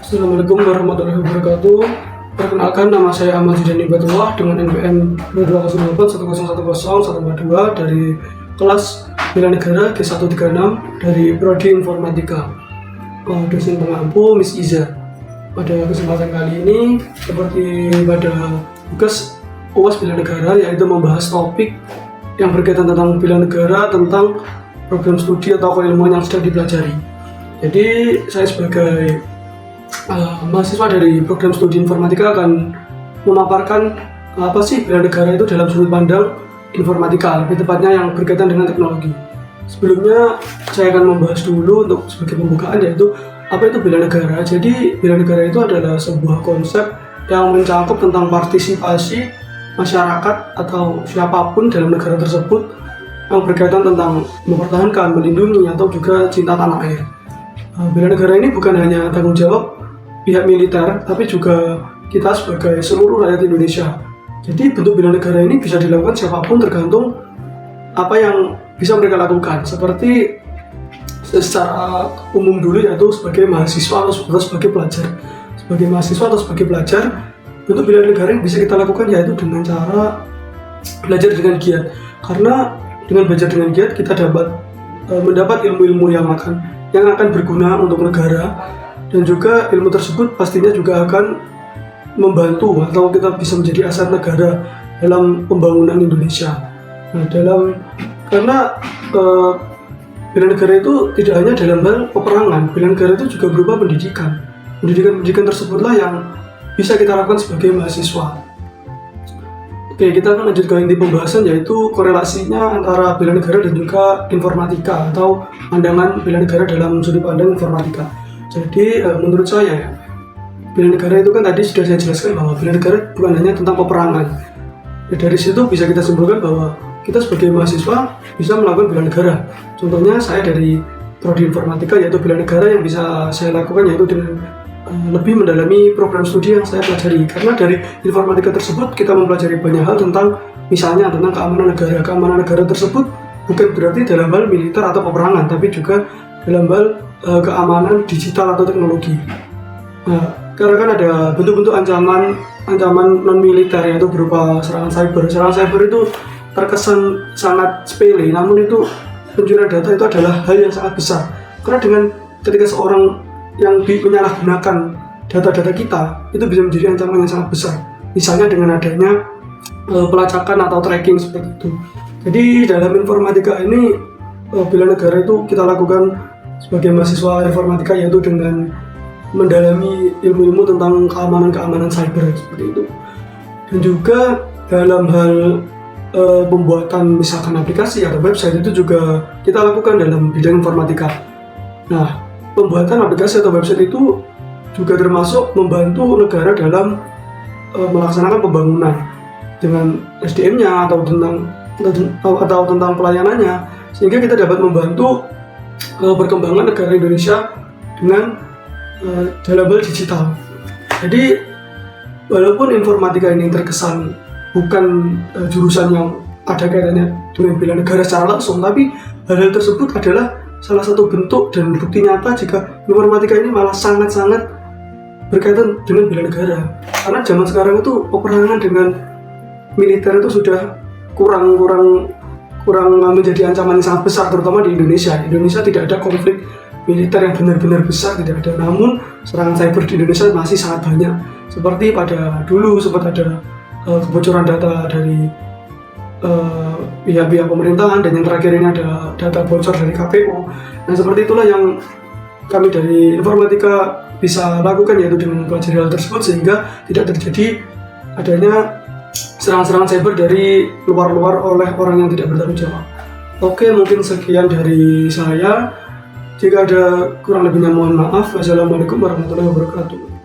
Assalamualaikum warahmatullahi wabarakatuh. Perkenalkan, nama saya Ahmad Zidani Batullah dengan NPM 2208101042 dari kelas Bela Negara G136 dari Prodi Informatika. Dosen pengampu Miss Iza. Pada kesempatan kali ini, seperti pada tugas UAS Bela Negara, yaitu membahas topik yang berkaitan tentang bela negara, tentang program studi atau keilmuan yang sedang dipelajari. Jadi saya sebagai mahasiswa dari program studi informatika akan memaparkan apa sih bela negara itu dalam sudut pandang informatika, lebih tepatnya yang berkaitan dengan teknologi. Sebelumnya saya akan membahas dulu untuk sebagai pembukaan, yaitu apa itu bela negara. Jadi bela negara itu adalah sebuah konsep yang mencakup tentang partisipasi masyarakat atau siapapun dalam negara tersebut yang berkaitan tentang mempertahankan, melindungi, atau juga cinta tanah air. Bela negara ini bukan hanya tanggung jawab pihak militer, tapi juga kita sebagai seluruh rakyat Indonesia. Jadi bentuk bela negara ini bisa dilakukan siapapun tergantung apa yang bisa mereka lakukan. Seperti secara umum dulu, yaitu sebagai mahasiswa atau sebagai pelajar. Sebagai mahasiswa atau sebagai pelajar, bentuk bela negara yang bisa kita lakukan yaitu dengan cara belajar dengan giat. Karena dengan belajar dengan giat kita dapat mendapat ilmu-ilmu yang akan berguna untuk negara. Dan juga ilmu tersebut pastinya juga akan membantu atau kita bisa menjadi aset negara dalam pembangunan Indonesia. Nah, karena bela negara itu tidak hanya dalam hal peperangan, bela negara itu juga berupa pendidikan. Pendidikan tersebutlah yang bisa kita lakukan sebagai mahasiswa. Oke, kita akan lanjut ke inti pembahasan, yaitu korelasinya antara bela negara dan juga informatika atau pandangan bela negara dalam sudut pandang informatika. Jadi menurut saya, bela negara itu kan tadi sudah saya jelaskan bahwa bela negara bukan hanya tentang peperangan. Dari situ bisa kita simpulkan bahwa kita sebagai mahasiswa bisa melakukan bela negara. Contohnya saya dari Prodi Informatika, yaitu bela negara yang bisa saya lakukan yaitu dengan lebih mendalami program studi yang saya pelajari. Karena dari informatika tersebut kita mempelajari banyak hal tentang, misalnya tentang keamanan negara. Keamanan negara tersebut bukan berarti dalam hal militer atau peperangan, tapi juga dalam hal keamanan digital atau teknologi. Nah, karena kan ada bentuk-bentuk ancaman non militer, yaitu berupa serangan cyber. Serangan cyber itu terkesan sangat sepele, namun itu pencurian data itu adalah hal yang sangat besar. Karena dengan ketika seorang yang menyalahgunakan data-data kita, itu bisa menjadi ancaman yang sangat besar. Misalnya dengan adanya pelacakan atau tracking seperti itu. Jadi dalam informatika ini, bela negara itu kita lakukan sebagai mahasiswa informatika, yaitu dengan mendalami ilmu-ilmu tentang keamanan cyber seperti itu. Dan juga dalam hal pembuatan misalkan aplikasi atau website itu juga kita lakukan dalam bidang informatika. Nah, pembuatan aplikasi atau website itu juga termasuk membantu negara dalam melaksanakan pembangunan dengan SDM-nya atau tentang pelayanannya, sehingga kita dapat membantu perkembangan negara Indonesia dengan dalam hal digital. Jadi walaupun informatika ini terkesan bukan jurusan yang ada kaitannya dengan bela negara secara langsung, tapi hal-hal tersebut adalah salah satu bentuk dan bukti nyata jika informatika ini malah sangat-sangat berkaitan dengan bela negara. Karena zaman sekarang itu peperangan dengan militer itu sudah kurang menjadi ancaman yang sangat besar, terutama di Indonesia. Indonesia tidak ada konflik militer yang benar-benar besar, tidak ada. Namun serangan cyber di Indonesia masih sangat banyak. Seperti pada dulu sempat ada kebocoran data dari pihak-pihak pemerintahan, dan yang terakhir ini ada data bocor dari KPU. Nah, seperti itulah yang kami dari informatika bisa lakukan, yaitu dengan mempelajari hal tersebut sehingga tidak terjadi adanya serangan-serangan cyber dari luar oleh orang yang tidak bertanggung jawab. Oke, mungkin sekian dari saya. Jika ada kurang lebihnya mohon maaf. Wassalamualaikum warahmatullahi wabarakatuh.